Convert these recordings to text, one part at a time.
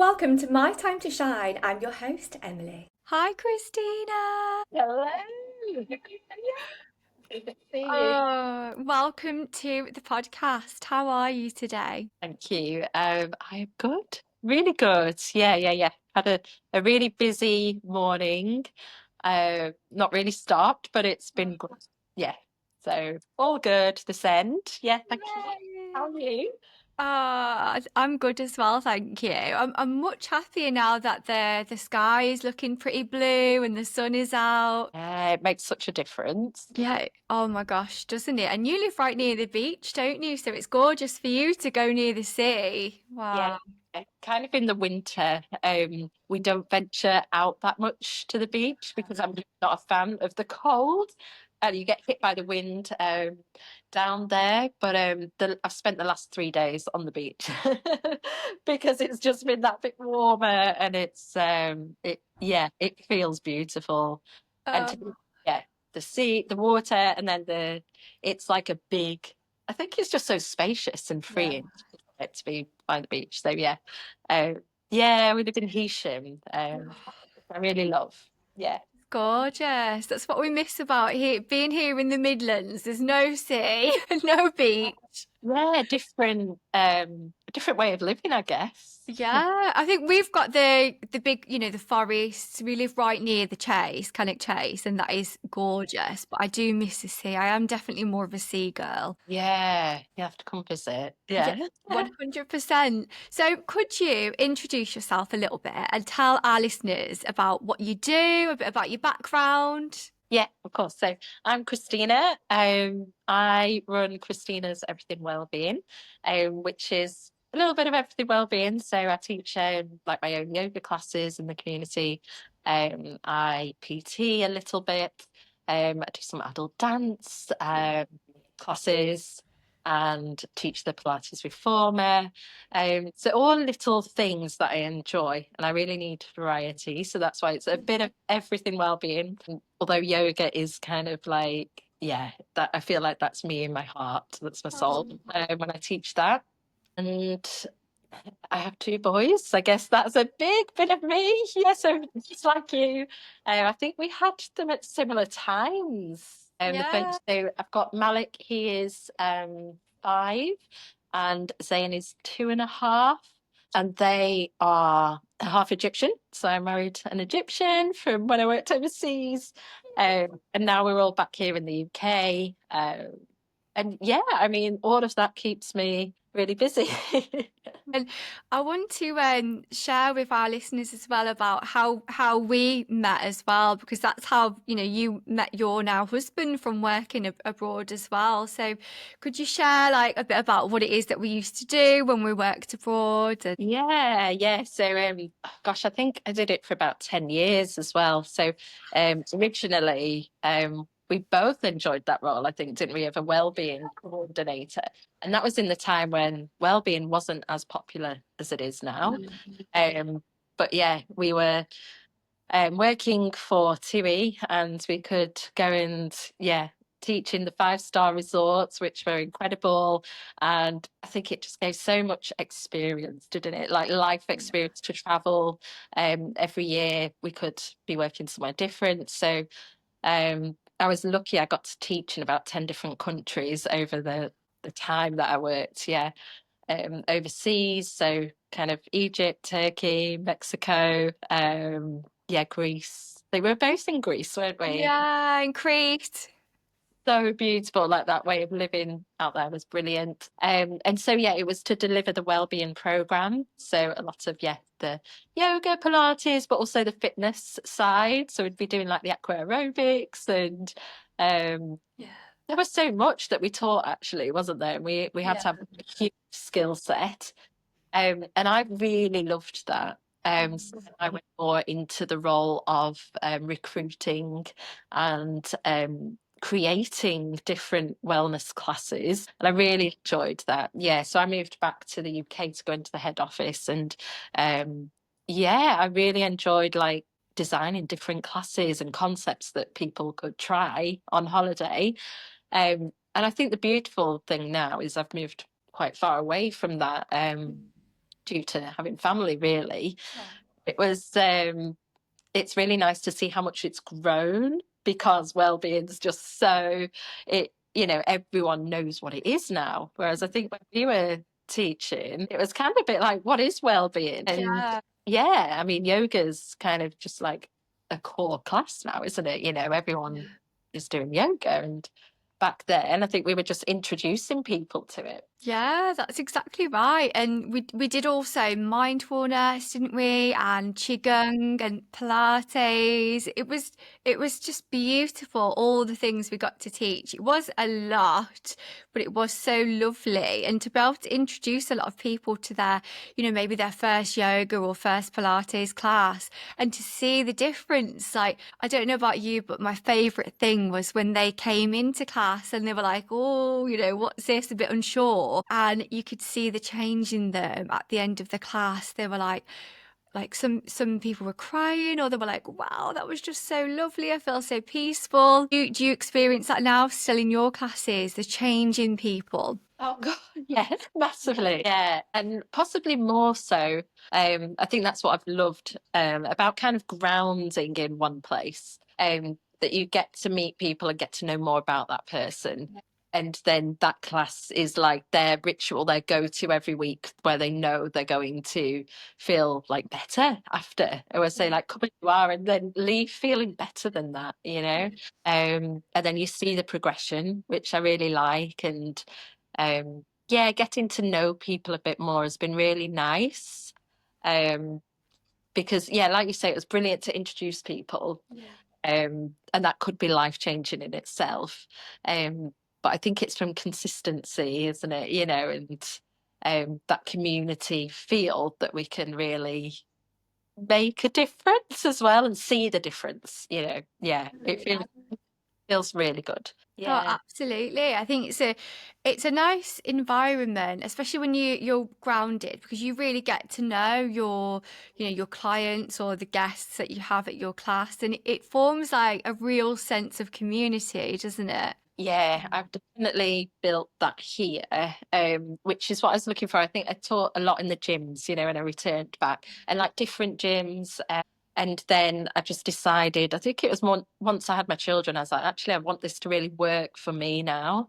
Welcome to My Time to Shine. I'm your host, Emily. Hi, Christina. Hello. Good to see you. Welcome to the podcast. How are you today? Thank you. I am good. Really good. Yeah. Had a really busy morning. Not really stopped, but it's been good. Yeah. So all good this end. Yeah, thank you. How Yay. are you? I'm good as well, thank you. I'm much happier now that the sky is looking pretty blue and the sun is out. Yeah, it makes such a difference. Yeah, oh my gosh, doesn't it? And you live right near the beach, don't you? So it's gorgeous for you to go near the sea. Yeah, Wow. kind of in the winter. We don't venture out that much to the beach because I'm not a fan of the cold. And you get hit by the wind down there. But I've spent the last 3 days on the beach because it's just been that bit warmer and it feels beautiful. And Um, yeah, the sea, the water, and then it's like a big. I think it's just so spacious and yeah. freeing to be by the beach. So uh, yeah, we live in Heysham. I really love. Yeah, Gorgeous. That's what we miss about here, being here in the Midlands. There's no sea, no beach. yeah, different way of living, I guess. Yeah, I think we've got the big, the forests. We live right near the Chase, Cannock Chase, and that is gorgeous. But I do miss the sea. I am definitely more of a sea girl. Yeah, you have to come visit. Yeah, Yeah. 100%. So could you introduce yourself a little bit and tell our listeners about what you do, a bit about your background? Yeah, of course. So I'm Christina. I run Christina's Everything Wellbeing, which is a little bit of everything wellbeing. So I teach like my own yoga classes in the community. I PT a little bit. I do some adult dance classes and teach the Pilates reformer. So all little things that I enjoy, and I really need variety. So that's why it's a bit of everything well-being. Although yoga is kind of like, yeah, that I feel like that's me in my heart. That's my soul when I teach that. And I have two boys. I guess that's a big bit of me. Yeah, so just like you, I think we had them at similar times. The Yeah. first, so I've got Malik. He is 5, and Zayn is 2.5, and they are half Egyptian. So I married an Egyptian from when I worked overseas, and now we're all back here in the UK. And yeah, I mean, all of that keeps me really busy. And I want to share with our listeners as well about how we met as well, because that's how you met your now husband from working abroad as well. So, could you share like a bit about what it is that we used to do when we worked abroad? And Yeah. So, gosh, I think I did it for about 10 years as well. So, originally, we both enjoyed that role, I think, didn't we, of a wellbeing coordinator? And that was in the time when wellbeing wasn't as popular as it is now. Um, but yeah, we were working for TUI, and we could go and teach in the 5-star resorts, which were incredible. And I think it just gave so much experience, didn't it? Like life experience to travel. Every year we could be working somewhere different. So I was lucky I got to teach in about 10 different countries over the time that I worked. Yeah. Overseas, so kind of Egypt, Turkey, Mexico, yeah, Greece. They were both in Greece, weren't we? yeah, in Crete. So beautiful, like that way of living out there was brilliant. And so yeah, it was to deliver the wellbeing program. So a lot of the yoga, Pilates, but also the fitness side. So we'd be doing like the aqua aerobics and Yeah. there was so much that we taught actually, wasn't there? We had Yeah. to have a huge skill set. And I really loved that. So I went more into the role of recruiting and creating different wellness classes. And I really enjoyed that. Yeah. So I moved back to the UK to go into the head office. And yeah, I really enjoyed like designing different classes and concepts that people could try on holiday. And I think the beautiful thing now is I've moved quite far away from that. due to having family, really. It was it's really nice to see how much it's grown, because Wellbeing's just so, it, you know, everyone knows what it is now. Whereas I think when we were teaching, it was kind of a bit like, what is Wellbeing? And yeah, I mean, yoga's kind of just like a core class now, isn't it? You know, everyone is doing yoga, and back then I think we were just introducing people to it. Yeah, that's exactly right. And we did also mindfulness, didn't we? And qigong and Pilates. It was just beautiful, all the things we got to teach. It was a lot, but it was so lovely. And to be able to introduce a lot of people to their, maybe their first yoga or first Pilates class, and to see the difference. Like, I don't know about you, but my favorite thing was when they came into class and they were like, oh, what's this? A bit unsure. And you could see the change in them at the end of the class. They were like some people were crying, or they were like, wow, that was just so lovely. I feel so peaceful. Do you experience that now still in your classes, the change in people? Oh God, yes, massively. Yeah, and possibly more so. I think that's what I've loved about kind of grounding in one place. That you get to meet people and get to know more about that person. And then that class is like their ritual, their go-to every week, where they know they're going to feel like better after. I would say, like, come as you are and then leave feeling better than that, you know? And then you see the progression, which I really like. And yeah, getting to know people a bit more has been really nice. Because yeah, like you say, it was brilliant to introduce people. And that could be life-changing in itself. But I think it's from consistency, isn't it? You know, and that community feel that we can really make a difference as well, and see the difference, yeah, it feels really good. Oh, absolutely. I think it's a nice environment, especially when you're grounded, because you really get to know your clients or the guests that you have at your class, and it forms like a real sense of community, doesn't it? Yeah, I've definitely built that here, which is what I was looking for. I think I taught a lot in the gyms, when I returned back, and like different gyms. And then I just decided, I think it was more once I had my children, I was like, actually, I want this to really work for me now.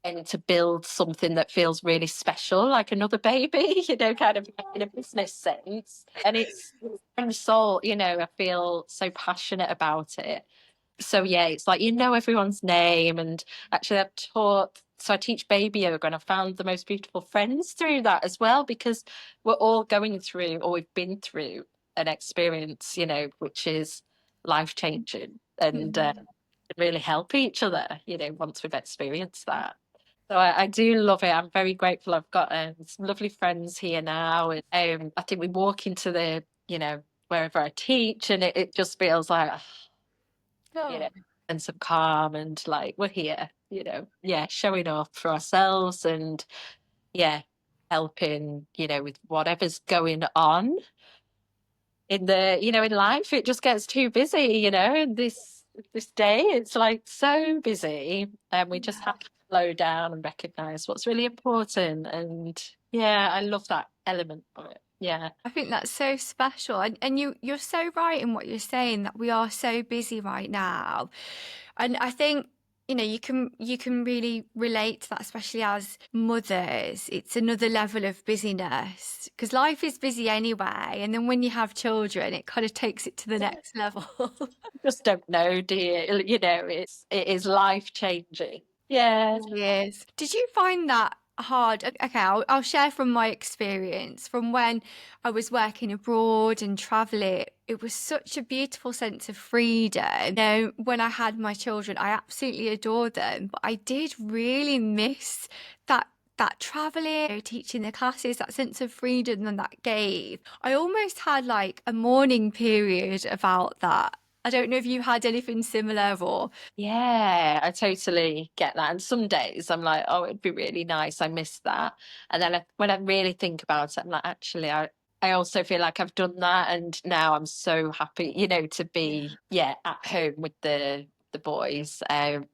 And to build something that feels really special, like another baby, kind of in a business sense. And it's from soul, I feel so passionate about it. So yeah, it's like, everyone's name. And actually I teach baby yoga, and I found the most beautiful friends through that as well, because we're all going through, or we've been through an experience, which is life changing, and really help each other, once we've experienced that. So I do love it. I'm very grateful. I've got some lovely friends here now, and I think we walk into the, wherever I teach, and it just feels like, and some calm, and like we're here, showing up for ourselves, and yeah, helping, with whatever's going on in the, in life. It just gets too busy, and this day it's like so busy, and we just have to slow down and recognize what's really important. And yeah, I love that element of it. Yeah. I think that's so special. And you're so right in what you're saying, that we are so busy right now. And I think, you can really relate to that, especially as mothers. It's another level of busyness, because life is busy anyway. And then when you have children, it kind of takes it to the next level. Just don't know, do you? It is life changing. Yeah. Yes. Did you find that hard? Okay, I'll share from my experience from when I was working abroad and traveling. It was such a beautiful sense of freedom. When I had my children, I absolutely adored them, but I did really miss that traveling, teaching the classes, that sense of freedom that gave. I almost had like a mourning period about that. I don't know if you had anything similar or. Yeah, I totally get that. And some days I'm like, oh, it'd be really nice. I miss that. And then when I really think about it, I'm like, actually, I also feel like I've done that. And now I'm so happy, to be, at home with the boys. And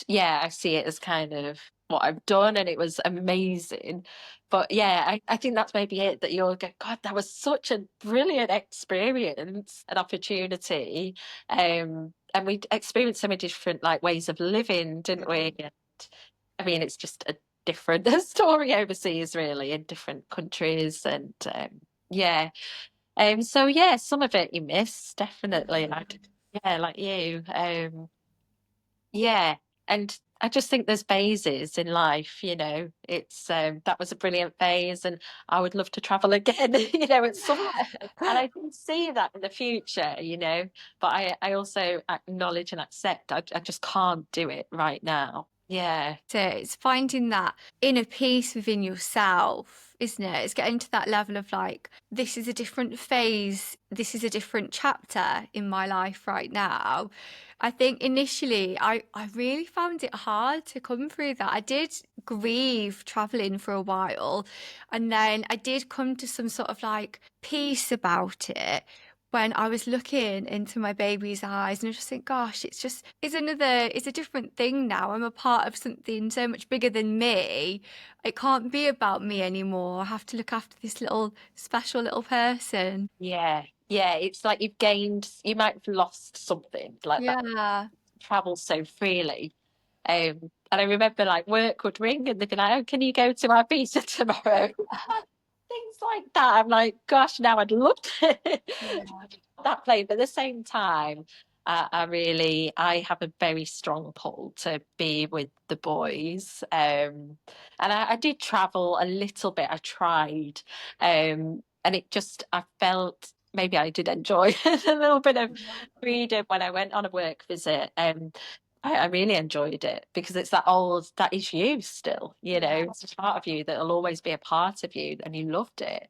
yeah, I see it as kind of what I've done, and it was amazing. But yeah, I think that's maybe it, that you'll go, God, that was such a brilliant experience, an opportunity. And we experienced so many different like ways of living, didn't we? And I mean, it's just a different story overseas, really, in different countries. And yeah. So yeah, some of it you miss, definitely. Yeah, like you. Yeah, and I just think there's phases in life, It's that was a brilliant phase, and I would love to travel again, at some point. And I can see that in the future, But I also acknowledge and accept I just can't do it right now. Yeah. So it's finding that inner peace within yourself, isn't it? It's getting to that level of like, this is a different phase, this is a different chapter in my life right now. I think initially I really found it hard to come through that. I did grieve traveling for a while, and then I did come to some sort of like peace about it when I was looking into my baby's eyes, and I just think, gosh, it's a different thing now. I'm a part of something so much bigger than me. It can't be about me anymore. I have to look after this little special little person. Yeah. Yeah, it's like you might have lost something like that. Yeah. Travel so freely. And I remember like work would ring and they'd be like, "Oh, can you go to our pizza tomorrow?" Things like that. I'm like, gosh, now I'd love to that plane. But at the same time, I have a very strong pull to be with the boys. And I did travel a little bit. I tried, and I felt maybe I did enjoy a little bit of freedom when I went on a work visit. I really enjoyed it because it's that is you still, it's a part of you that'll always be a part of you, and you loved it.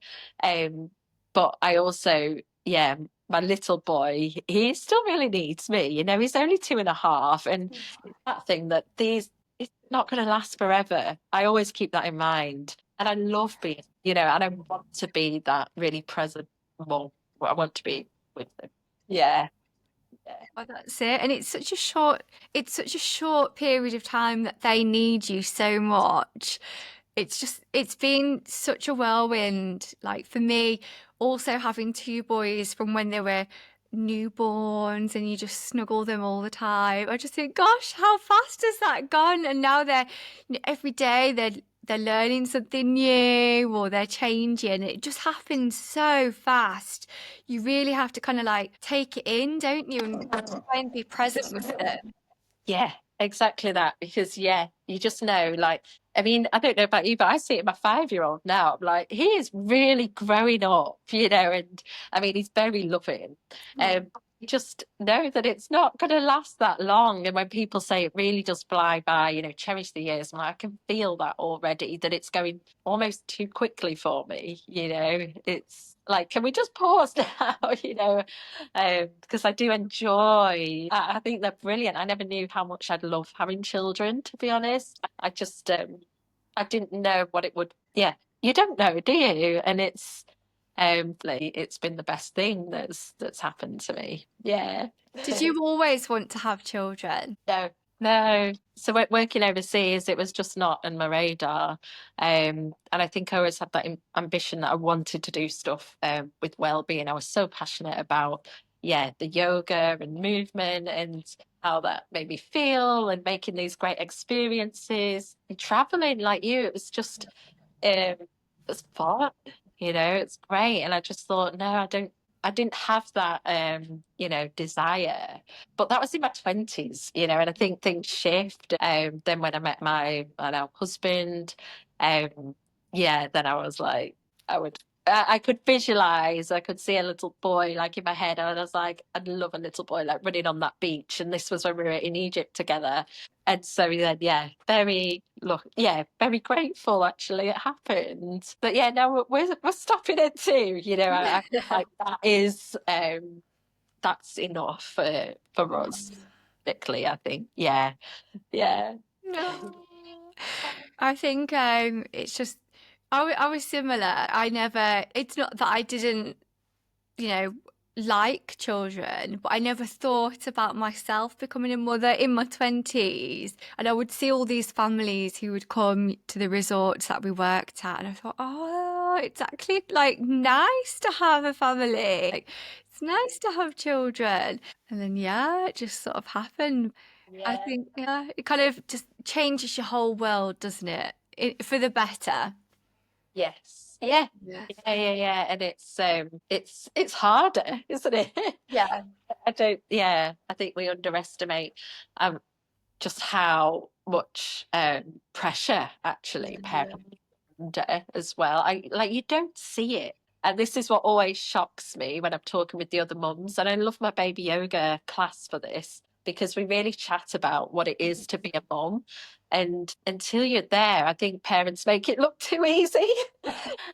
But I also, yeah, my little boy, he still really needs me. He's only 2.5, and that thing that it's not going to last forever. I always keep that in mind, and I love being, and I want to be that really present mom. I want to be with them. Yeah. Oh, that's it. And it's such a short period of time that they need you so much. It's been such a whirlwind. Like for me, also having two boys from when they were newborns and you just snuggle them all the time. I just think, gosh, how fast has that gone? And now every day they're learning something new or they're changing. It just happens so fast. You really have to kind of like take it in, don't you? And try and be present with it. Yeah, exactly that. Because yeah, you just know, like, I mean, I don't know about you, but I see it in my 5-year-old now. I'm like, he is really growing up, and I mean, he's very loving. You just know that it's not going to last that long. And when people say it really does fly by, cherish the years, I can feel that already, that it's going almost too quickly for me. It's like, can we just pause now? Because I do enjoy. I think they're brilliant. I never knew how much I'd love having children, to be honest. I just I didn't know what it would. Yeah, you don't know, do you? And it's been the best thing that's happened to me. Yeah. Did you always want to have children? No, no. So working overseas, it was just not on my radar. And I think I always had that ambition that I wanted to do stuff with well-being. I was so passionate about, yeah, the yoga and movement and how that made me feel and making these great experiences. And traveling like you, it was just it's fun, it's great. And I just thought, no, I didn't have that desire. But that was in my 20s, and I think things shift. Then when I met my now husband, yeah, then I was like, I could visualize, I could see a little boy like in my head, and I was like, I'd love a little boy like running on that beach. And this was when we were in Egypt together. And so then, yeah, very grateful actually it happened. But yeah, no, we're stopping it too. I like that is that's enough for us, particularly. I think, yeah, yeah. No. I think it's just I was similar. It's not that I didn't, you know, like children, but I never thought about myself becoming a mother in my 20s. And I would see all these families who would come to the resorts that we worked at, and I thought, oh, it's actually like nice to have a family. Like, it's nice to have children. And then, yeah, it just sort of happened. I Yeah. think, yeah, it kind of just changes your whole world, doesn't it? For the better. Yes. Yeah. Yeah. Yeah. And it's harder, isn't it? Yeah. I think we underestimate just how much pressure actually parents are under as well. You don't see it. And this is what always shocks me when I'm talking with the other mums. And I love my baby yoga class for this, because we really chat about what it is to be a mum. And until you're there, I think parents make it look too easy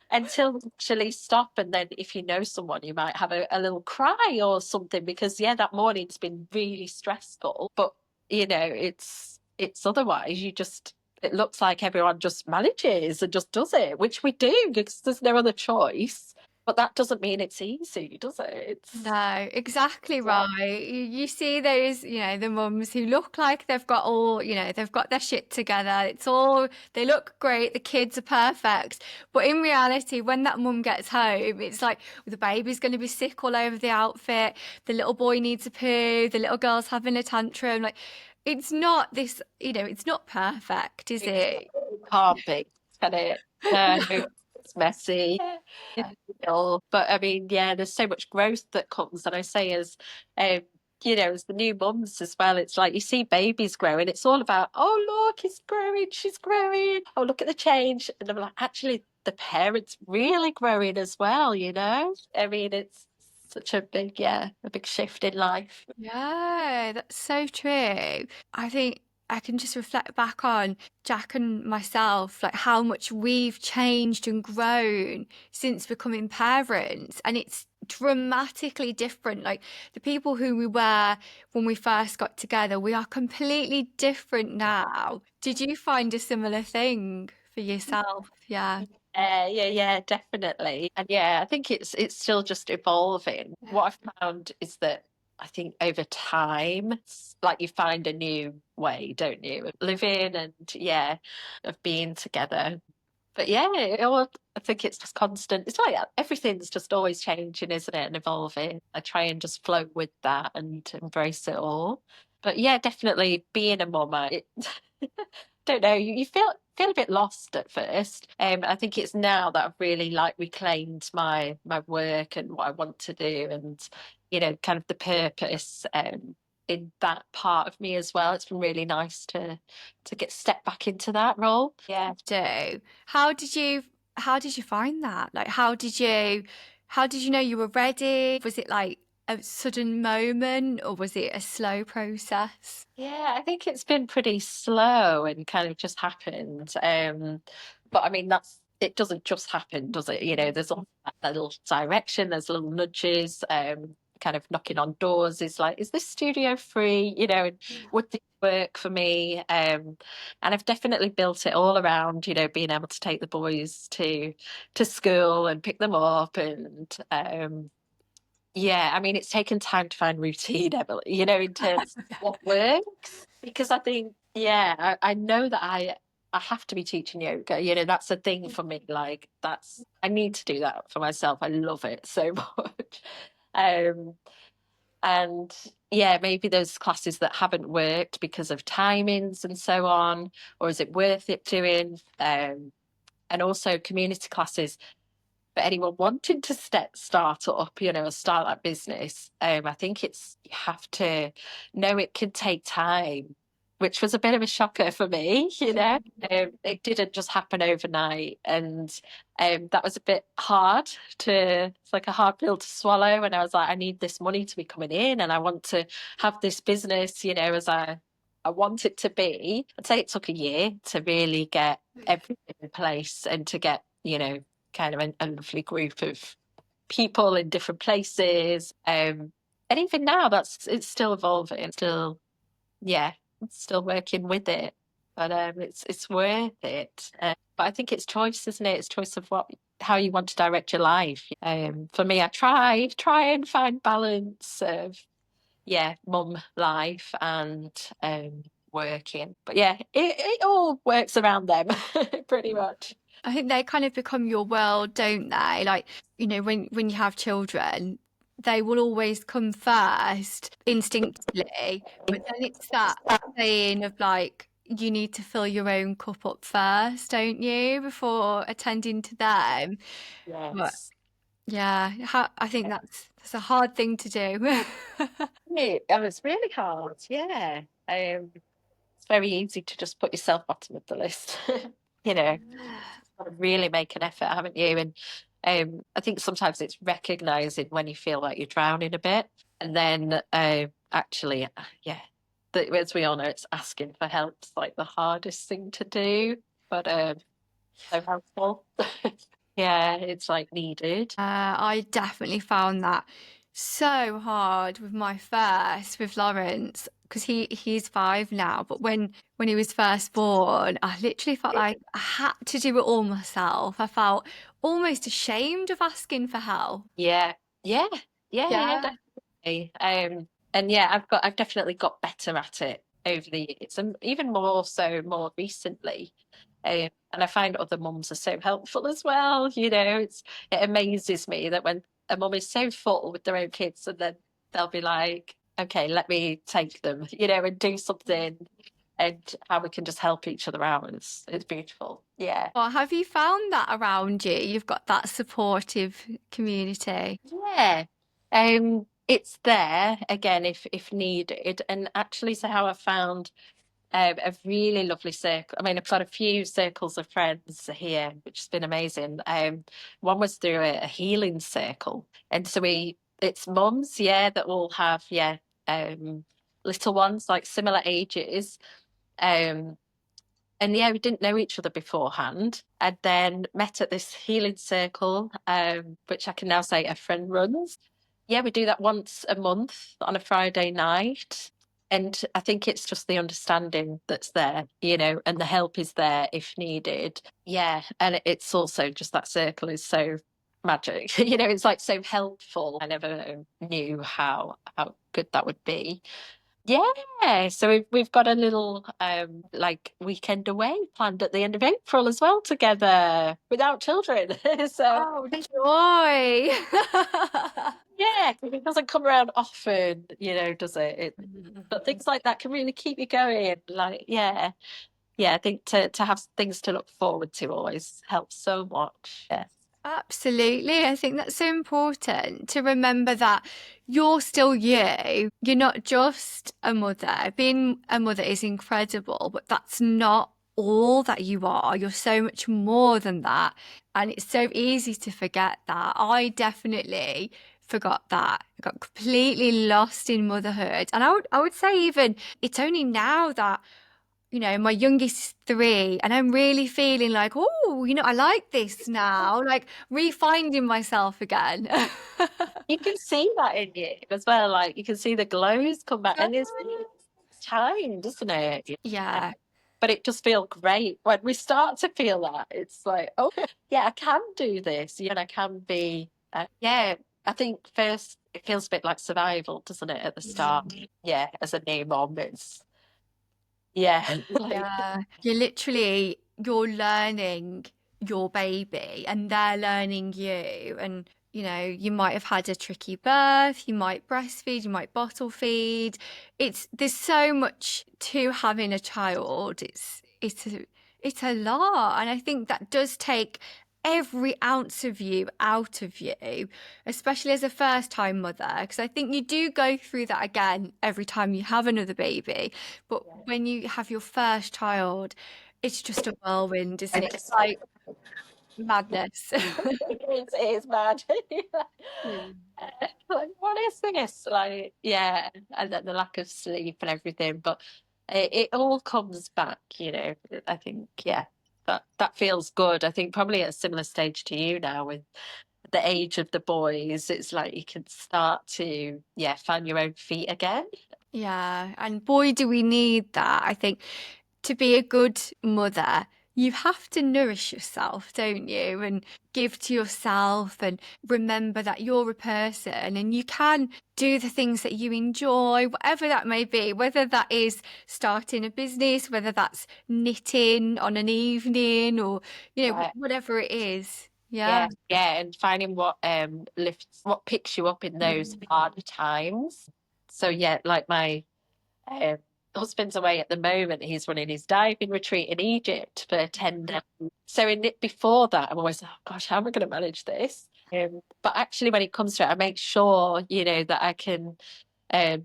until you actually stop. And then if you know someone, you might have a little cry or something, because yeah, that morning's been really stressful. But it's otherwise. It looks like everyone just manages and just does it, which we do because there's no other choice. But that doesn't mean it's easy, does it? No, exactly right. You see those, the mums who look like they've got they've got their shit together. They look great, the kids are perfect. But in reality, when that mum gets home, it's like the baby's going to be sick all over the outfit, the little boy needs a poo, the little girl's having a tantrum. Like, it's not this, it's not perfect, is it? It can't be, can it? No, it's messy. But I mean, yeah, there's so much growth that comes. And I say, um, as the new mums as well, it's like you see babies growing. It's all about, oh, look, he's growing, she's growing. Oh, look at the change. And I'm like, actually, the parents really growing as well, I mean, it's such a big shift in life. Yeah, that's so true. I think I can just reflect back on Jack and myself, like how much we've changed and grown since becoming parents. And it's dramatically different. Like the people who we were when we first got together, we are completely different now. Did you find a similar thing for yourself? Yeah. Yeah, definitely. And yeah, I think it's still just evolving. What I've found is that I think over time, it's like you find a new way, don't you, of living and of being together. But yeah, I think it's just constant. It's like everything's just always changing, isn't it, and evolving. I try and just flow with that and embrace it all. But yeah, definitely being a mama, don't know, you feel a bit lost at first. I think it's now that I've really like reclaimed my work and what I want to do, and kind of the purpose in that part of me as well. It's been really nice to get step back into that role. Yeah. Do. How did you find that? Like how did you know you were ready? Was it like a sudden moment or was it a slow process? Yeah, I think it's been pretty slow and kind of just happened. But I mean, it doesn't just happen, does it? There's a little direction, there's little nudges, kind of knocking on doors. Is like, is this studio free? And would this work for me? And I've definitely built it all around, being able to take the boys to school and pick them up, and yeah, I mean, it's taken time to find routine, Emily, in terms of what works. Because I think, yeah, I know that I have to be teaching yoga. That's a thing for me. Like, I need to do that for myself. I love it so much. Um, and yeah, maybe those classes that haven't worked because of timings and so on, or is it worth it doing? And also community classes for anyone wanting to start up, start that business. I think you have to know it can take time, which was a bit of a shocker for me. It didn't just happen overnight, and that was a bit hard it's like a hard pill to swallow. And I was like, I need this money to be coming in, and I want to have this business, as I want it to be. I'd say it took a year to really get everything in place and to get, kind of a lovely group of people in different places. And even now, it's still evolving. It's still working with it. But it's worth it. But I think it's choice, isn't it? It's choice of what how you want to direct your life. For me, I try and find balance of mum life and working. But yeah, it all works around them pretty much. I think they kind of become your world, don't they? Like, you know, when you have children, they will always come first instinctively, but then it's that saying of like, you need to fill your own cup up first, don't you, before attending to them. But Yes. yeah, I think that's a hard thing to do. It was really hard. Yeah. It's very easy to just put yourself bottom of the list. You know, got to really make an effort, haven't you? And I think sometimes it's recognizing when you feel like you're drowning a bit, and then actually, as we all know, it's asking for help. It's like the hardest thing to do, but so helpful. Yeah, it's like needed. I definitely found that so hard with my first, with Lawrence, because he's 5 now. But when he was first born, I literally felt like I had to do it all myself. I felt almost ashamed of asking for help. Yeah, yeah, yeah, Yeah. definitely. And yeah, I've definitely got better at it over the years, and even more so more recently. And I find other mums are so helpful as well. It amazes me that when a mum is so full with their own kids, and then they'll be like, "Okay, let me take them," and do something, and how we can just help each other out. It's beautiful. Yeah. Or have you found that around you? You've got that supportive community. Yeah. It's there again if needed. And actually, so how I found a really lovely circle. I mean, I've got a few circles of friends here, which has been amazing. One was through a healing circle, and so it's mums, that all have little ones like similar ages. Um, and yeah, we didn't know each other beforehand, and then met at this healing circle, which I can now say a friend runs. Yeah, we do that once a month on a Friday night. And I think it's just the understanding that's there, and the help is there if needed. Yeah. And it's also just that circle is so magic. It's like so helpful. I never knew how good that would be. Yeah, so we've got a little like weekend away planned at the end of April as well together without children. So Oh, joy. yeah, 'cause it doesn't come around often, does it? But things like that can really keep you going. Like, I think to have things to look forward to always helps so much. Yeah. Absolutely. I think that's so important to remember that you're still you. You're not just a mother. Being a mother is incredible, but that's not all that you are. You're so much more than that. And it's so easy to forget that. I definitely forgot that. I got completely lost in motherhood. And I would say even it's only now that my youngest is 3, and I'm really feeling like, oh, I like this now, like refinding myself again. You can see that in you as well. Like you can see the glows come back, and it's time, doesn't it? Yeah. But it just feels great when we start to feel that. It's like, oh, yeah, I can do this. And I can be, I think first it feels a bit like survival, doesn't it, at the start? Yeah, as a new mom, it's, Yeah. You're learning your baby and they're learning you. And, you might have had a tricky birth, you might breastfeed, you might bottle feed. There's so much to having a child. It's a lot. And I think that does take every ounce of you out of you, especially as a first time mother, because I think you do go through that again every time you have another baby. But when you have your first child, it's just a whirlwind, isn't it? It's like madness. it is mad. Like, what is this? Like, yeah, and then the lack of sleep and everything, but it all comes back, I think, that feels good. I think probably at a similar stage to you now with the age of the boys, it's like you can start to, find your own feet again. Yeah, and boy, do we need that. I think to be a good mother, you have to nourish yourself, don't you? And give to yourself and remember that you're a person and you can do the things that you enjoy, whatever that may be, whether that is starting a business, whether that's knitting on an evening or, whatever it is. Yeah. Yeah, and finding what picks you up in those harder times. So yeah, like my um, husband's away at the moment. He's running his diving retreat in Egypt for 10 days. So before that, I'm always, oh gosh, how am I going to manage this? But actually, when it comes to it, I make sure, that I can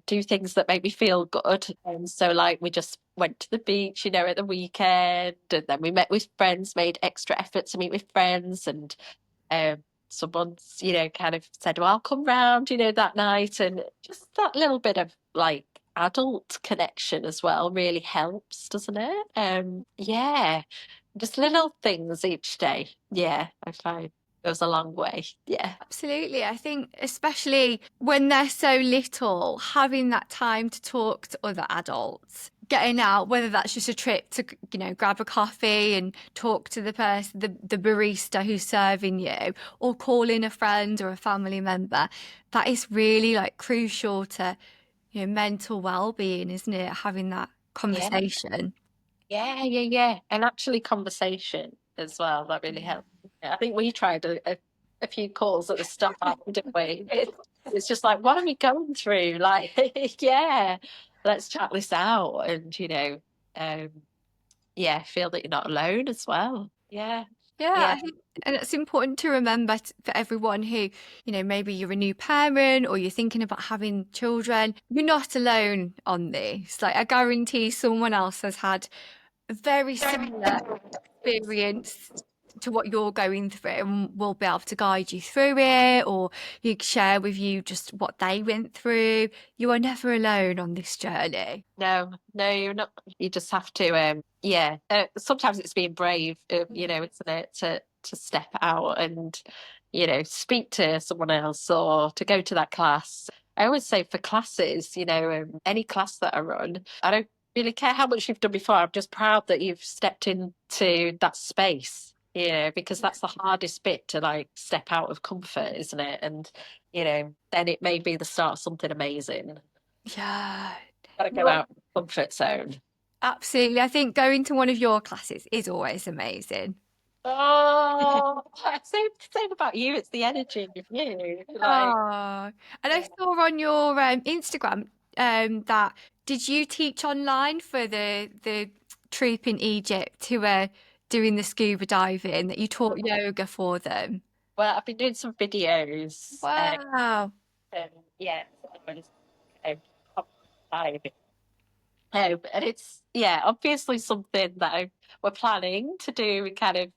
do things that make me feel good. And so, like, we just went to the beach, at the weekend, and then we met with friends, made extra effort to meet with friends, and someone's, kind of said, well, I'll come round, that night. And just that little bit of like adult connection as well really helps, doesn't it? Yeah, just little things each day. Yeah, I find goes a long way. Yeah. Absolutely. I think especially when they're so little, having that time to talk to other adults, getting out, whether that's just a trip to, grab a coffee and talk to the person, the barista who's serving you, or calling a friend or a family member, that is really like crucial to, mental well-being, isn't it? Having that conversation. Yeah. And actually conversation as well, that really helps. Yeah, I think we tried a few calls at the start, didn't we? It's just like, what are we going through? Like, yeah, let's chat this out and, feel that you're not alone as well. Yeah. Yeah, I think, and it's important to remember for everyone who, maybe you're a new parent or you're thinking about having children, you're not alone on this. Like, I guarantee someone else has had a very similar experience to what you're going through and will be able to guide you through it, or you share with you just what they went through. You are never alone on this journey. No, you're not. You just have to, sometimes it's being brave, isn't it, to step out and, speak to someone else or to go to that class. I always say for classes, any class that I run, I don't really care how much you've done before. I'm just proud that you've stepped into that space, because that's the hardest bit, to like step out of comfort, isn't it? And, then it may be the start of something amazing. Yeah. Gotta go out of the comfort zone. Absolutely. I think going to one of your classes is always amazing. Oh, same about you. It's the energy of you. Oh, and I saw on your Instagram that did you teach online for the troop in Egypt who were doing the scuba diving, that you taught yoga for them? Well, I've been doing some videos. Wow. Yeah, diving. And it's obviously something that we're planning to do kind of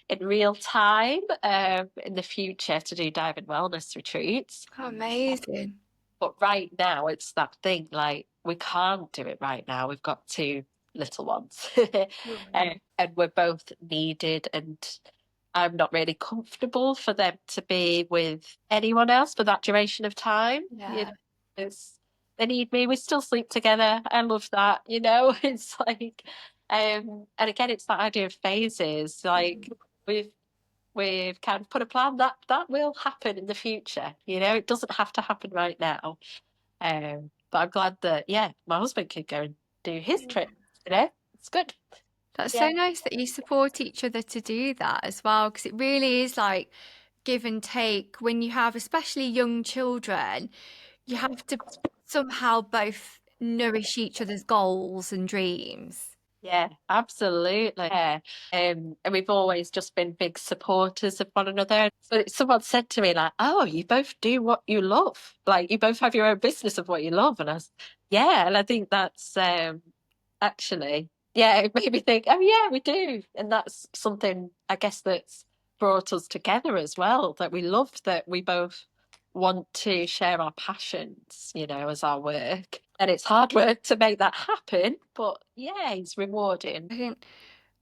in real time in the future, to do dive and wellness retreats. Oh, amazing. But right now it's that thing, like we can't do it right now. We've got two little ones. And we're both needed, and I'm not really comfortable for them to be with anyone else for that duration of time. Yeah. They need me. We still sleep together. I love that, It's like, and again, it's that idea of phases. Like we've kind of put a plan that will happen in the future. It doesn't have to happen right now. But I'm glad that my husband could go and do his trip. It's good. That's so nice that you support each other to do that as well, because it really is like give and take when you have, especially young children. You have to somehow both nourish each other's goals and dreams. Yeah, absolutely. Yeah. And we've always just been big supporters of one another. So someone said to me, like, oh, you both do what you love. Like, you both have your own business of what you love. And I was, and I think that's actually, it made me think, oh, yeah, we do. And that's something, I guess, that's brought us together as well, that we love that we both want to share our passions, as our work. And it's hard work to make that happen, but it's rewarding. I think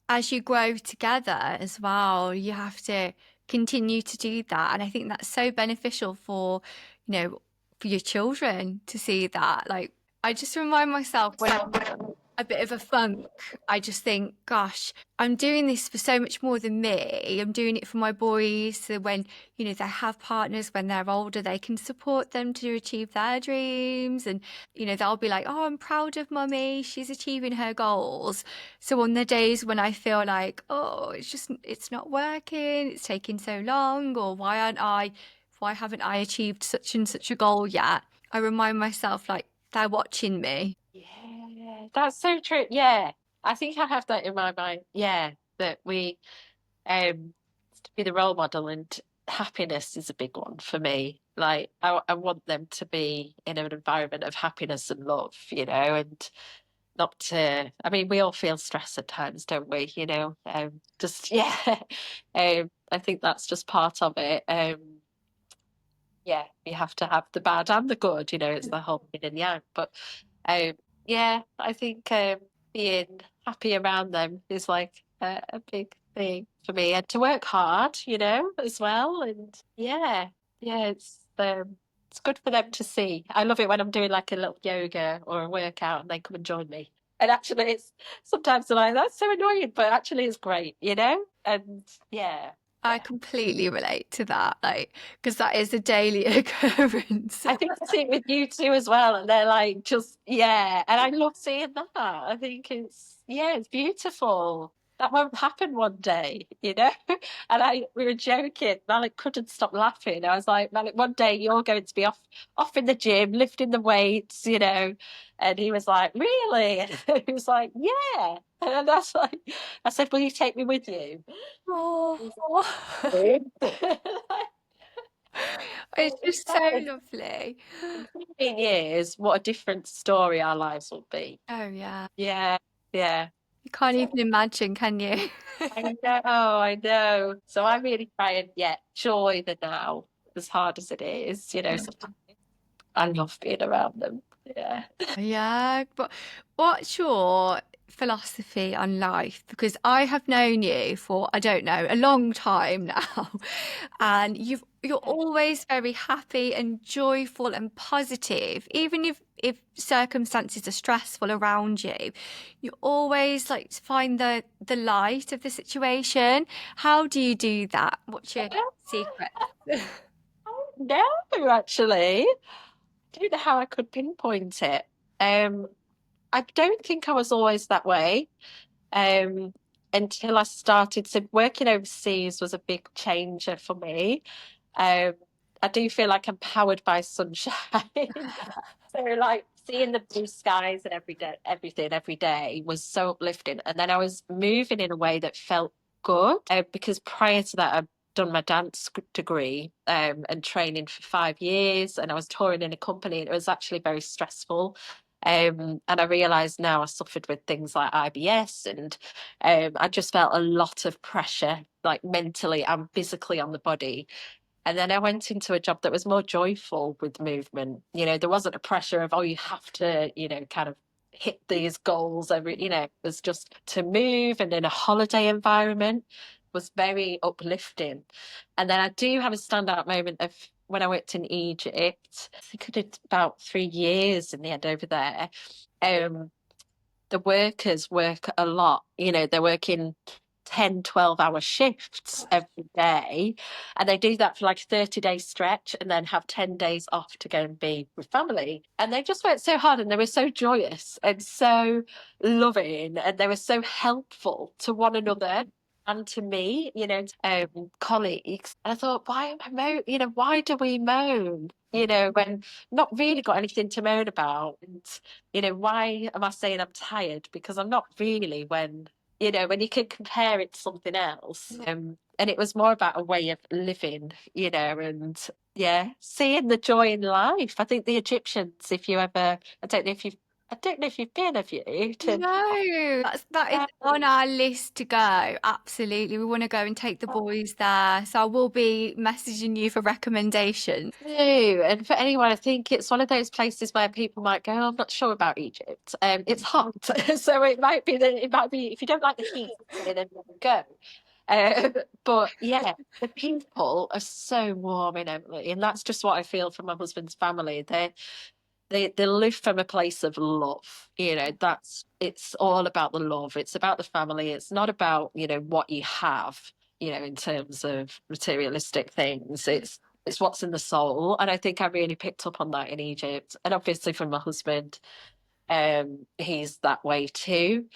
as you grow together as well, you have to continue to do that. And I think that's so beneficial for, for your children to see that. Like, I just remind myself when a bit of a funk, I just think, gosh, I'm doing this for so much more than me. I'm doing it for my boys. So when, you know, they have partners, when they're older, they can support them to achieve their dreams. And, you know, they'll be like, oh, I'm proud of mummy. She's achieving her goals. So on the days when I feel like, oh, it's not working, it's taking so long, or why haven't I achieved such and such a goal yet? I remind myself, like, they're watching me. Yeah, that's so true. Yeah, I think I have that in my mind. Yeah, that we to be the role model, and happiness is a big one for me. Like I want them to be in an environment of happiness and love, you know, and not to, I mean, we all feel stress at times, don't we? You know, just yeah. I think that's just part of it. Yeah, you have to have the bad and the good, you know, it's the whole yin and yang. But um, yeah, I think being happy around them is like a big thing for me, and to work hard, you know, as well. And yeah, it's good for them to see. I love it when I'm doing like a little yoga or a workout and they come and join me. And actually, it's sometimes they're like, that's so annoying, but actually, it's great, you know. And yeah. I completely relate to that, like, because that is a daily occurrence. I think I see it with you too as well. And they're like, just, yeah. And I love seeing that. I think it's beautiful. That won't happen one day, you know? And we were joking. Malik couldn't stop laughing. I was like, Malik, one day you're going to be off in the gym, lifting the weights, you know? And he was like, really? And he was like, yeah. And that's like, I said, will you take me with you? Oh, it's just so lovely. In 15 years, what a different story our lives will be. Oh, yeah. Yeah, yeah. You can't even imagine, can you? I know. So I really try and enjoy the now, as hard as it is, you know, sometimes I love being around them. Yeah. Yeah, but what's your philosophy on life? Because I have known you for, I don't know, a long time now, and you're always very happy and joyful and positive, even if circumstances are stressful around you. You always like to find the light of the situation. How do you do that? What's your secret? No, actually. I don't know how I could pinpoint it. I don't think I was always that way. Um, until I started. So working overseas was a big changer for me. Um, I do feel like I'm powered by sunshine. So like seeing the blue skies and everything every day was so uplifting. And then I was moving in a way that felt good because prior to that, I'd done my dance degree and training for 5 years, and I was touring in a company, and it was actually very stressful. And I realised now I suffered with things like IBS, and I just felt a lot of pressure, like mentally and physically on the body. And then I went into a job that was more joyful with movement. You know, there wasn't a pressure of, oh, you have to, you know, kind of hit these goals every, you know, it was just to move, and in a holiday environment was very uplifting. And then I do have a standout moment of when I worked in Egypt. I think I did about 3 years in the end over there. The workers work a lot, you know, they're working 10, 12-hour shifts every day, and they do that for like a 30-day stretch and then have 10 days off to go and be with family. And they just worked so hard, and they were so joyous and so loving, and they were so helpful to one another and to me, you know, colleagues. And I thought, why am I you know, why do we moan, you know, when not really got anything to moan about? And you know, why am I saying I'm tired? Because I'm not really, when, you know, when you can compare it to something else. And it was more about a way of living, you know, and seeing the joy in life. I think the Egyptians, if you ever, I don't know if you've been, have you? No, that is on our list to go. Absolutely. We want to go and take the boys there. So I will be messaging you for recommendations. Do. And for anyone, I think it's one of those places where people might go, "Oh, I'm not sure about Egypt. It's hot." So it might be if you don't like the heat, then go. But yeah, the people are so warm in Emily, and that's just what I feel from my husband's family. they live from a place of love. It's all about the love. It's about the family. It's not about, what you have, in terms of materialistic things. It's what's in the soul. And I think I really picked up on that in Egypt. And obviously from my husband, he's that way too.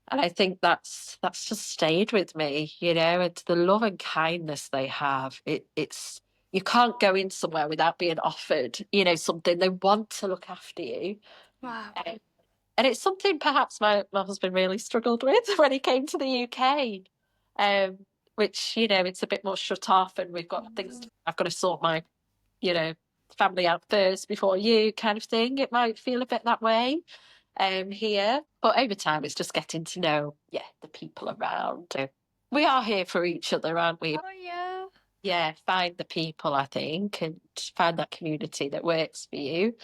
And I think that's just stayed with me, and the love and kindness they have. It's you can't go in somewhere without being offered, something. They want to look after you. Wow. And it's something perhaps my husband really struggled with when he came to the UK. Which, it's a bit more shut off, and we've got things I've got to sort my, family out first before you kind of thing. It might feel a bit that way here. But over time, it's just getting to know, the people around. We are here for each other, aren't we? Oh, yeah. Yeah, find the people, I think, and find that community that works for you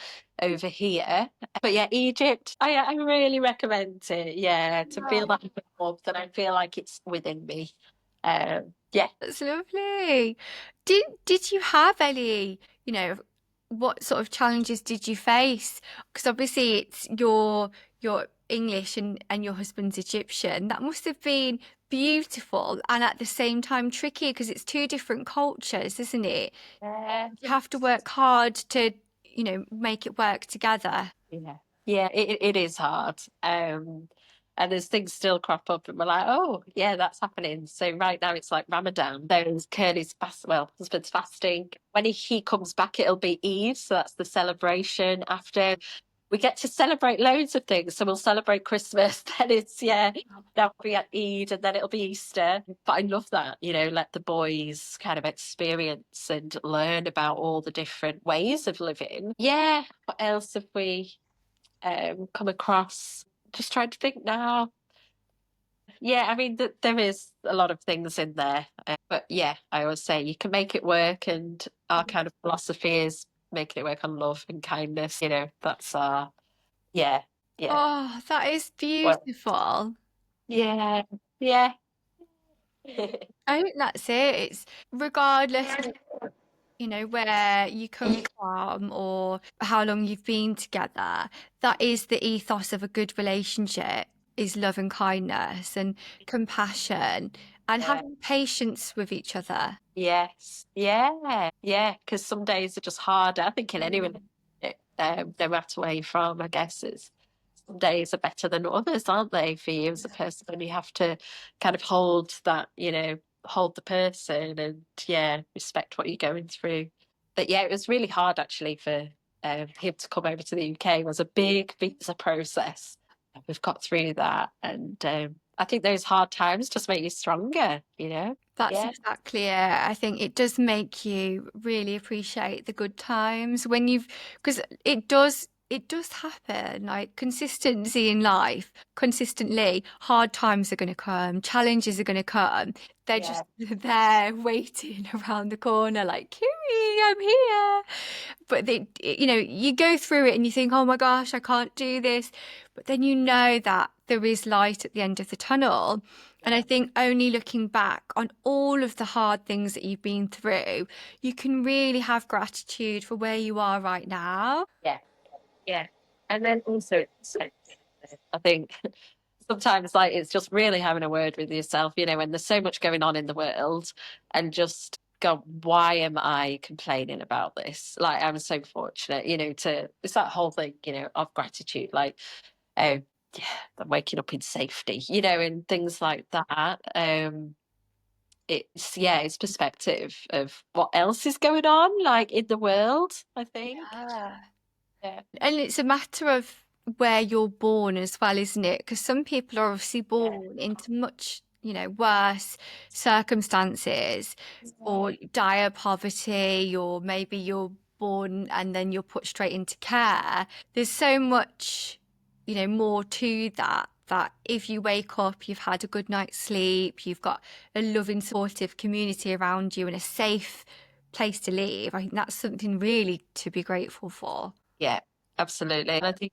over here. But yeah, Egypt, I really recommend it. Yeah, to feel that warmth, and I feel like it's within me. Yeah. That's lovely. Did you have any, what sort of challenges did you face? Because obviously it's your English and your husband's Egyptian. That must have been beautiful and at the same time tricky because it's two different cultures, isn't it? You have to work hard to, make it work together. Yeah, it is hard. And there's things still crop up, and we're like, oh, yeah, that's happening. So right now it's like Ramadan. There's Curly's husband's fasting. When he comes back, it'll be Eid. So that's the celebration after. We get to celebrate loads of things. So we'll celebrate Christmas. Then that'll be at Eid, and then it'll be Easter. But I love that, let the boys kind of experience and learn about all the different ways of living. Yeah. What else have we come across? Just trying to think now. Yeah, I mean, there is a lot of things in there. But yeah, I always say you can make it work. And our kind of philosophy is making it work on love and kindness. That's yeah. Oh, that is Well, beautiful. yeah. Yeah. I think that's it. It's regardless of, where you come from or how long you've been together, that is the ethos of a good relationship is love and kindness and compassion and having patience with each other. Yes. Yeah. Yeah. Because some days are just harder. I think in any relationship, no matter where you're from, I guess some days are better than others, aren't they, for you as a person? And you have to kind of hold that, hold the person and respect what you're going through. But yeah, it was really hard actually for him to come over to the UK. It was a big visa process. We've got through that, and I think those hard times just make you stronger, That's Yeah. exactly it. I think it does make you really appreciate the good times when because it does happen. Like consistency in life, consistently, hard times are going to come, challenges are going to come. They're just there waiting around the corner, like, Kimmy, I'm here. But you go through it and you think, oh my gosh, I can't do this. But then you know that there is light at the end of the tunnel. And I think only looking back on all of the hard things that you've been through, you can really have gratitude for where you are right now. Yeah. And then also, I think sometimes like it's just really having a word with yourself, when there's so much going on in the world, and just go, why am I complaining about this? Like, I'm so fortunate, it's that whole thing, of gratitude, like, yeah, I'm waking up in safety, and things like that. It's perspective of what else is going on, like in the world, I think. Yeah. And it's a matter of where you're born as well, isn't it? Because some people are obviously born into much, worse circumstances or dire poverty, or maybe you're born and then you're put straight into care. There's so much, more to that if you wake up, you've had a good night's sleep, you've got a loving, supportive community around you and a safe place to live. I think that's something really to be grateful for. Yeah, absolutely. And I think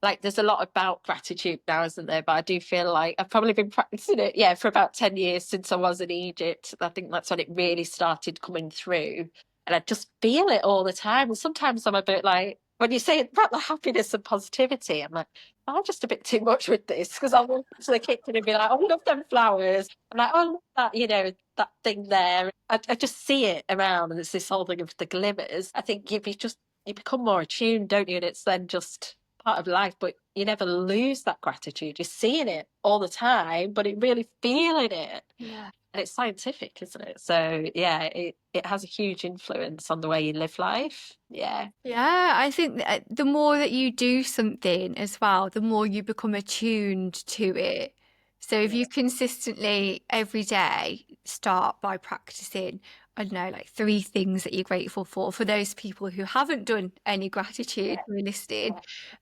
like there's a lot about gratitude now, isn't there? But I do feel like I've probably been practicing it, for about 10 years since I was in Egypt. I think that's when it really started coming through. And I just feel it all the time. And sometimes I'm a bit like, when you say about the happiness and positivity, I'm like, I'm just a bit too much with this, because I'll walk to the kitchen and be like, oh, love them flowers. I'm like, oh, look that, that thing there. I just see it around, and it's this whole thing of the glimmers. I think you become more attuned, don't you? And it's then just part of life, but you never lose that gratitude. You're seeing it all the time, but it really feeling it. Yeah. And it's scientific, isn't it? So yeah, it has a huge influence on the way you live life. Yeah. Yeah, I think that the more that you do something as well, the more you become attuned to it. So if you consistently every day start by practicing, I don't know, like 3 things that you're grateful for those people who haven't done any gratitude for listening,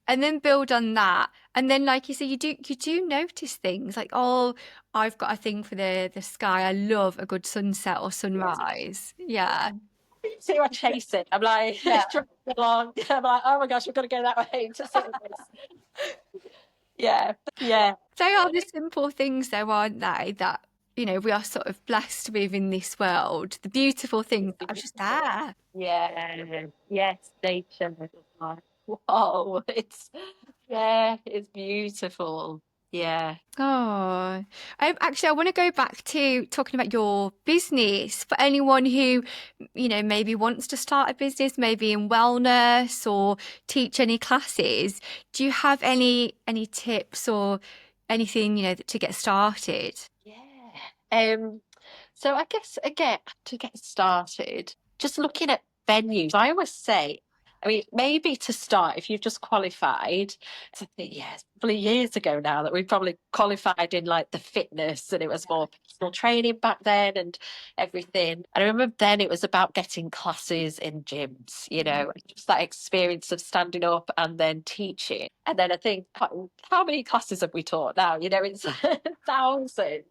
and then build on that. And then, like you say, you do notice things like, oh, I've got a thing for the sky. I love a good sunset or sunrise. Yeah. See, I chase it. I'm like, driving along. I'm like, oh my gosh, we've got to go that way to see this. Yeah. Yeah. They are the simple things, though, aren't they? That, we are sort of blessed with in this world. The beautiful things that are just there. Yeah. Yes, nature. Like, whoa. It's beautiful. Yeah. Oh, actually, I want to go back to talking about your business for anyone who, maybe wants to start a business, maybe in wellness or teach any classes. Do you have any tips or anything, to get started? Yeah. So I guess again, to get started, just looking at venues, I always say, I mean, maybe to start, if you've just qualified, I think, it's probably years ago now that we probably qualified in like the fitness, and it was more personal training back then and everything. And I remember then it was about getting classes in gyms, just that experience of standing up and then teaching. And then I think, how many classes have we taught now? It's thousands.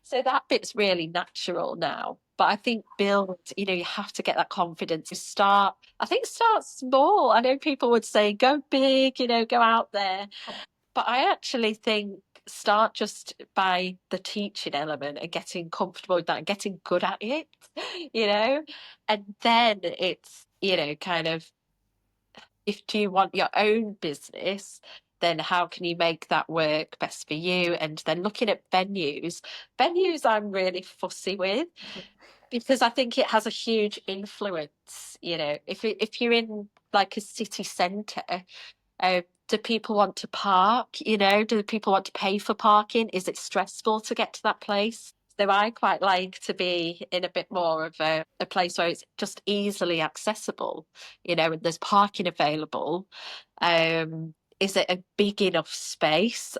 So that bit's really natural now. But I think you have to get that confidence to start. I think start small. I know people would say go big, go out there. But I actually think start just by the teaching element and getting comfortable with that and getting good at it, and then it's, kind of, if do you want your own business, then how can you make that work best for you? And then looking at venues I'm really fussy with, because I think it has a huge influence. If you're in like a city centre, do people want to park? Do people want to pay for parking? Is it stressful to get to that place? So I quite like to be in a bit more of a place where it's just easily accessible, and there's parking available. Is it a big enough space?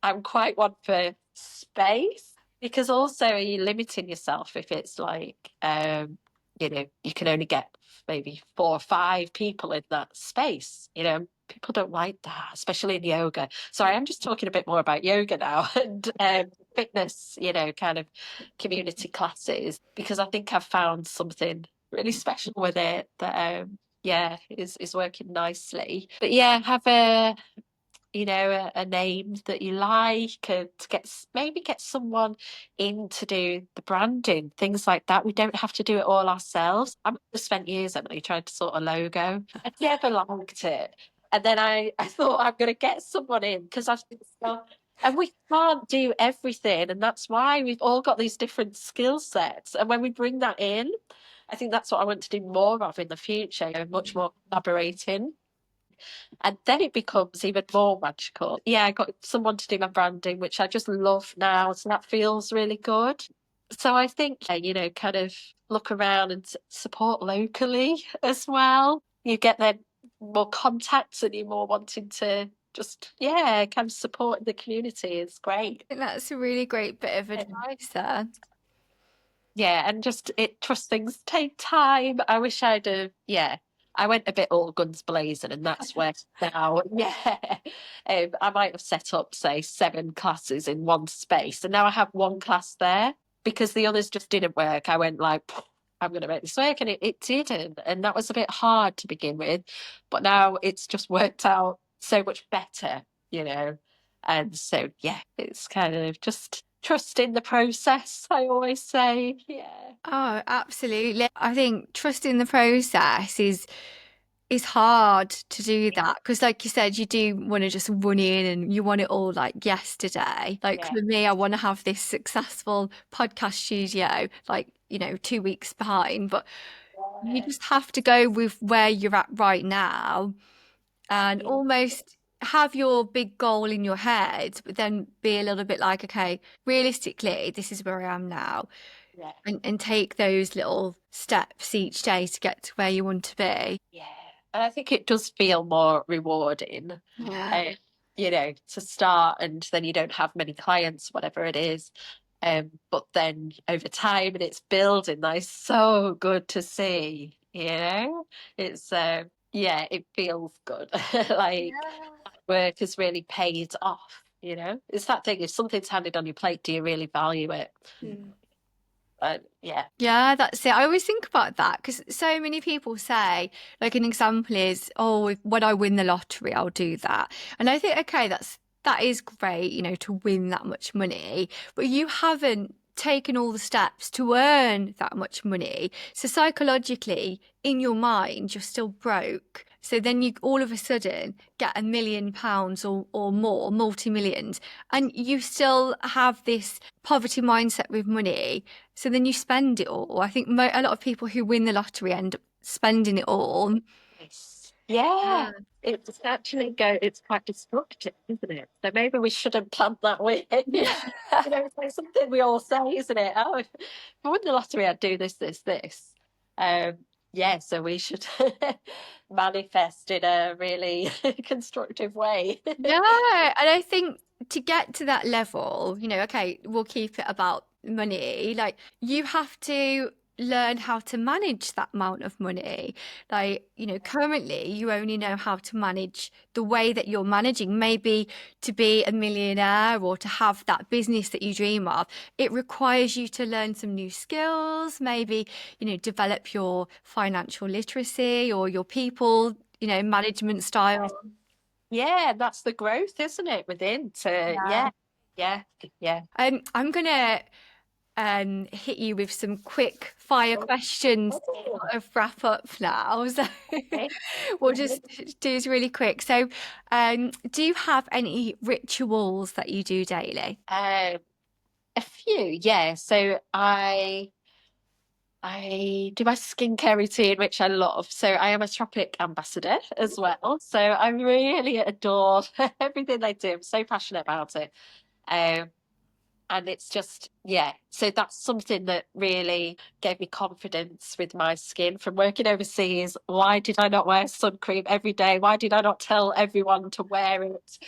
I'm quite one for space, because also are you limiting yourself if it's like, you can only get maybe 4 or 5 people in that space, people don't like that, especially in yoga. Sorry, I'm just talking a bit more about yoga now and fitness, kind of community classes, because I think I've found something really special with it that is working nicely. But yeah, have a name that you like, and to maybe get someone in to do the branding, things like that. We don't have to do it all ourselves. I've spent years, Emily, trying to sort a logo. I never liked it. And then I thought, I'm going to get someone in, because I've and we can't do everything. And that's why we've all got these different skill sets. And when we bring that in, I think that's what I want to do more of in the future, much more collaborating. And then it becomes even more magical. Yeah, I got someone to do my branding, which I just love now. So that feels really good. So I think, kind of look around and support locally as well. You get then more contacts, and you're more wanting to just, kind of support the community. It's great. I think that's a really great bit of advice there. Yeah, and trust things take time. I wish I'd have, I went a bit all guns blazing, and that's where now, I might have set up, say, 7 classes in one space, and now I have one class there, because the others just didn't work. I went like, I'm going to make this work, and it didn't, and that was a bit hard to begin with, but now it's just worked out so much better, and so it's kind of just trust in the process, I always say. Yeah. Oh, absolutely. I think trusting the process is it's hard to do that because, like you said, you do want to just run in and you want it all like yesterday. Like Yeah. for me, I want to have this successful podcast studio, like, 2 weeks behind, but you just have to go with where you're at right now and Yeah. almost have your big goal in your head, but then be a little bit like, okay, realistically, this is where I am now, Yeah. and take those little steps each day to get to where you want to be. Yeah. And I think it does feel more rewarding, Yeah. to start, and then you don't have many clients, whatever it is. But then over time and it's building, that is so good to see, It's yeah, it feels good. Like work has really paid off, It's that thing, if something's handed on your plate, do you really value it? Mm. Yeah. Yeah, that's it. I always think about that because so many people say, like an example is, oh, when I win the lottery, I'll do that. And I think, okay, that is great, to win that much money, but you haven't taken all the steps to earn that much money. So psychologically, in your mind, you're still broke. So then you all of a sudden get £1 million or more, multi-millions, and you still have this poverty mindset with money. So then you spend it all. I think a lot of people who win the lottery end up spending it all. Nice. Yeah, Yeah. it's quite destructive, isn't it? So maybe we shouldn't plan that way. It's like something we all say, isn't it? Oh, if I won the lottery, I'd do this, this, this. Um, yeah, so we should manifest in a really constructive way. Yeah, and I think to get to that level, okay, we'll keep it about money. Like you have to learn how to manage that amount of money. Like, currently you only know how to manage the way that you're managing. Maybe to be a millionaire or to have that business that you dream of, it requires you to learn some new skills, maybe, develop your financial literacy or your people, management style. Yeah, that's the growth, isn't it? Within to Yeah. yeah, yeah, yeah. I'm gonna hit you with some quick fire questions to Oh, sort of wrap up now. So okay. we'll just do this really quick. So, do you have any rituals that you do daily? A few, yeah. So I do my skincare routine, which I love. So I am a Tropic ambassador as well. So I really adore everything they do. I'm so passionate about it. Um, and it's just, yeah. So that's something that really gave me confidence with my skin from working overseas. Why did I not wear sun cream every day? Why did I not tell everyone to wear it?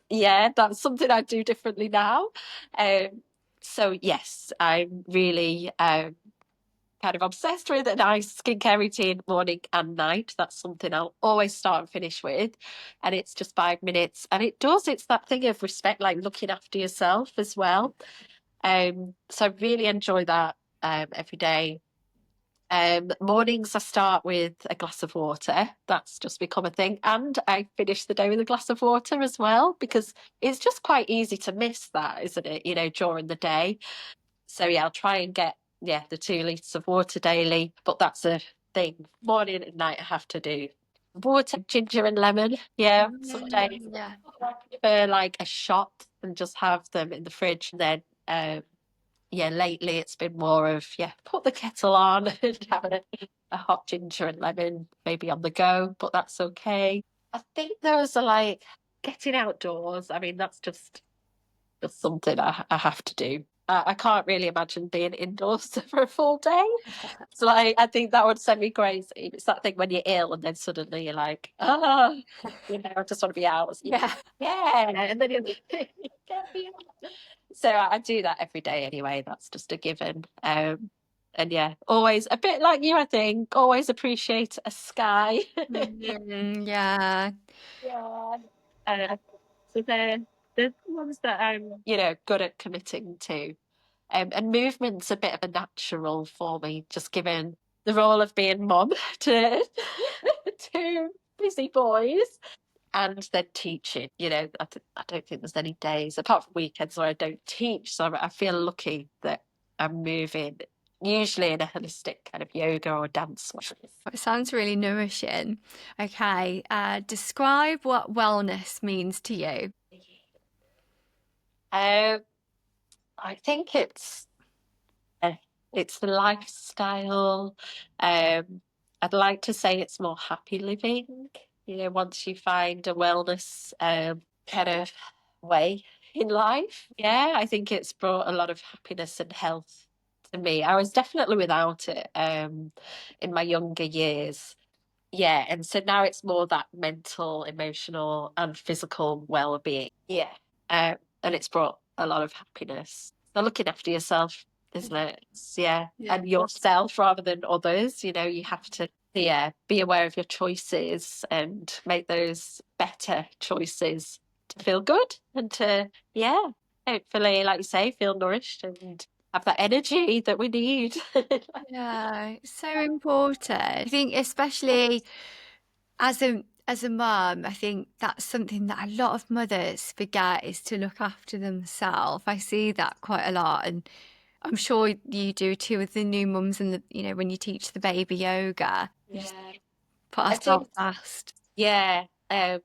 Yeah, that's something I do differently now. So yes, I'm really kind of obsessed with a nice skincare routine morning and night. That's something I'll always start and finish with. And it's just 5 minutes. And it's that thing of respect, like looking after yourself as well. So I really enjoy that every day. Mornings I start with a glass of water. That's just become a thing. And I finish the day with a glass of water as well, because it's just quite easy to miss that, isn't it? During the day. So yeah, I'll try and get the 2 litres of water daily. But that's a thing. Morning and night I have to do water, ginger and lemon. Yeah, some days Yeah. I prefer like a shot and just have them in the fridge. And then lately it's been more of put the kettle on and have a hot ginger and lemon maybe on the go, but that's okay. I think those are like getting outdoors. I mean, that's just something I have to do. I can't really imagine being indoors for a full day. It's like, I think that would send me crazy. It's that thing when you're ill and then suddenly you're like, I just want to be out. Yeah. Yeah. And then you're like, get me out. So I do that every day anyway. That's just a given. And yeah, always a bit like you, I think, always appreciate a sky. Yeah. Yeah. So they're the ones that I'm, good at committing to. And movement's a bit of a natural for me, just given the role of being mum to two busy boys and then teaching. I don't think there's any days apart from weekends where I don't teach. So I feel lucky that I'm moving usually in a holistic kind of yoga or dance way. It sounds really nourishing. Okay, describe what wellness means to you. I think uh, it's the lifestyle. I'd like to say it's more happy living. Once you find a wellness kind of way in life, yeah, I think it's brought a lot of happiness and health to me. I was definitely without it in my younger years. Yeah, and so now it's more that mental, emotional, and physical well-being. Yeah, and it's brought a lot of happiness. So looking after yourself, isn't it? Yeah, and yourself rather than others. You have to, yeah, be aware of your choices and make those better choices to feel good and to, yeah, hopefully, like you say, feel nourished and have that energy that we need. Yeah, it's so important. I think especially as a mum, I think that's something that a lot of mothers forget is to look after themselves. I see that quite a lot, and I'm sure you do too with the new mums and when you teach the baby yoga, just Yeah, put I do. ourselves last. Yeah, I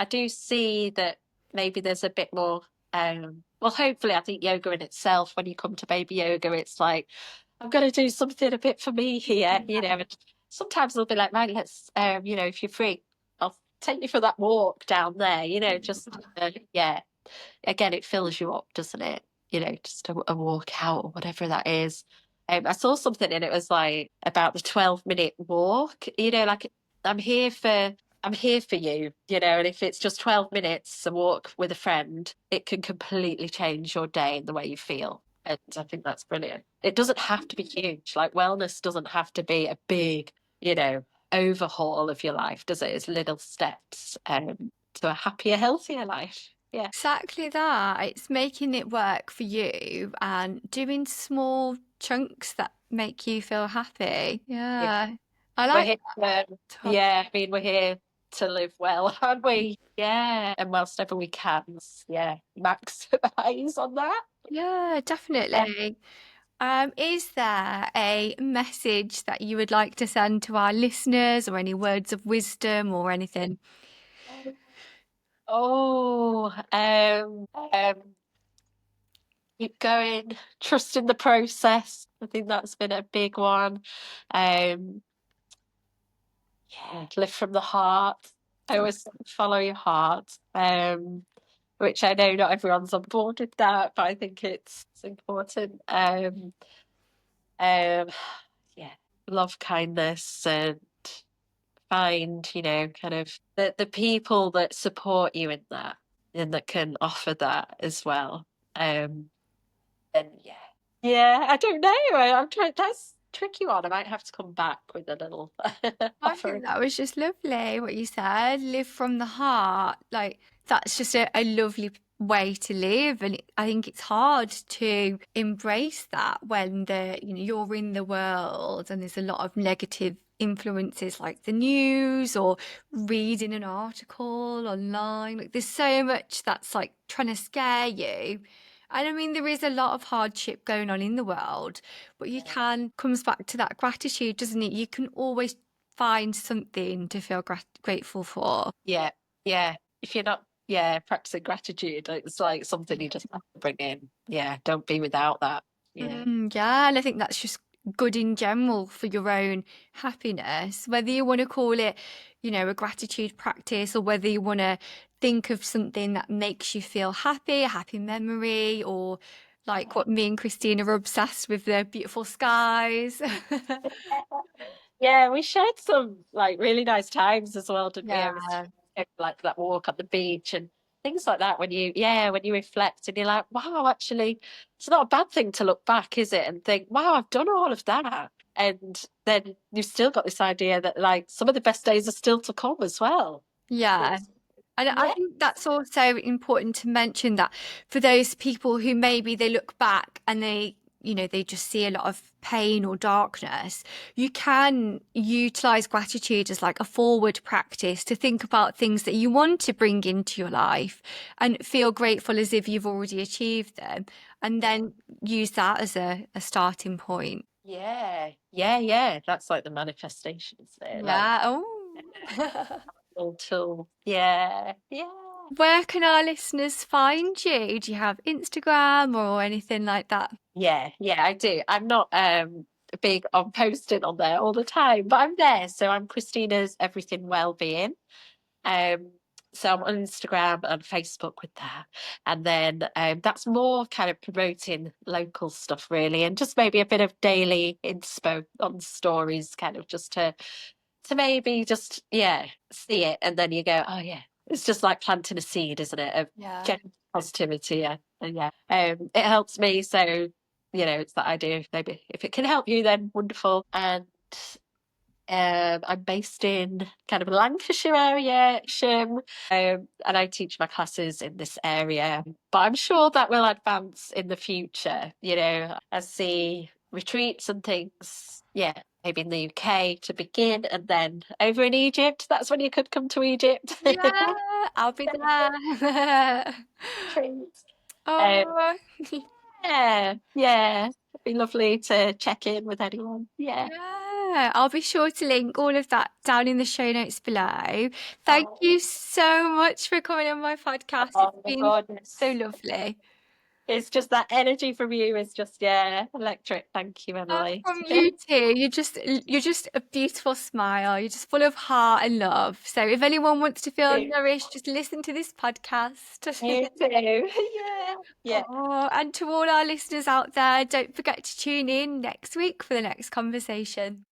do see that maybe there's a bit more. Well, hopefully, I think yoga in itself, when you come to baby yoga, it's like I'm going to do something a bit for me here. And sometimes they'll be like, right, let's, if you're free, I'll take you for that walk down there. Just yeah. Again, it fills you up, doesn't it? Just a walk out or whatever that is. I saw something and it was like about the 12-minute walk. Like I'm here for you, and if it's just 12 minutes a walk with a friend, it can completely change your day and the way you feel. And I think that's brilliant. It doesn't have to be huge. Like wellness doesn't have to be a big, overhaul of your life, does it? It's little steps to a happier, healthier life. Yeah. Exactly that. It's making it work for you and doing small chunks that make you feel happy. Yeah. Yeah. I We're like here, that. yeah, I mean, we're here to live well, aren't we? Yeah. And whilst ever we can, yeah, maximize on that. Yeah, Yeah. definitely. Is there a message that you would like to send to our listeners or any words of wisdom or anything? Oh, keep going, trust in the process. I think that's been a big one. Um, yeah, live from the heart. I always follow your heart. Which I know not everyone's on board with that, but I think it's important. Um, yeah, love, kindness, and find, kind of the people that support you in that and that can offer that as well. And yeah, I don't know. I'm trying. That's a tricky one. I might have to come back with a little I think offering. that was just lovely what you said. Live from the heart. Like, that's just a lovely way to live. And I think it's hard to embrace that when you're in the world and there's a lot of negative influences like the news or reading an article online. Like, there's so much that's like trying to scare you. And I mean, there is a lot of hardship going on in the world, but comes back to that gratitude, doesn't it? You can always find something to feel grateful for. Yeah, yeah. If you're not, yeah, practicing gratitude, it's like something you just have to bring in. Yeah, don't be without that. Yeah. Yeah, and I think that's just good in general for your own happiness, whether you want to call it, a gratitude practice, or whether you want to think of something that makes you feel happy, a happy memory, or like what me and Christina are obsessed with, the beautiful skies. Yeah, we shared some like really nice times as well, didn't we? Yeah. Like that walk on the beach and things like that. When you reflect and you're like, wow, actually, it's not a bad thing to look back, is it? And think, wow, I've done all of that. And then you've still got this idea that like some of the best days are still to come as well. Yeah. And I Yeah. think that's also important to mention that for those people who maybe they look back and they just see a lot of pain or darkness, you can utilize gratitude as like a forward practice to think about things that you want to bring into your life and feel grateful as if you've already achieved them, and then use that as a starting point. Yeah. That's like the manifestation, isn't it? Like Yeah. Oh. all tool. Yeah. Where can our listeners find you? Do you have Instagram or anything like that? Yeah, I do. I'm not big on posting on there all the time, but I'm there. So I'm Christina's Everything Wellbeing. Um, so I'm on Instagram and Facebook with that. And then that's more kind of promoting local stuff really, and just maybe a bit of daily inspo on stories, kind of just to maybe just see it, and then you go, oh yeah. It's just like planting a seed, isn't it? Of Yeah. general positivity, yeah. And it helps me. So, it's that idea of maybe if it can help you, then wonderful. And I'm based in kind of Lancashire area, Shim, and I teach my classes in this area. But I'm sure that will advance in the future, as the retreats and things. Yeah, maybe in the UK to begin, and then over in Egypt. That's when you could come to Egypt. Yeah, I'll be there. Treats. Um, Oh, yeah. It'd be lovely to check in with anyone. Yeah. yeah. I'll be sure to link all of that down in the show notes below. Thank Oh, you so much for coming on my podcast. It's oh my been goodness. so lovely. It's just that energy from you is just, electric. Thank you, Oh, Emily. from you too. You're just a beautiful smile. You're just full of heart and love. So if anyone wants to feel You nourished, just listen to this podcast. too. Yeah. Oh, and to all our listeners out there, don't forget to tune in next week for the next conversation.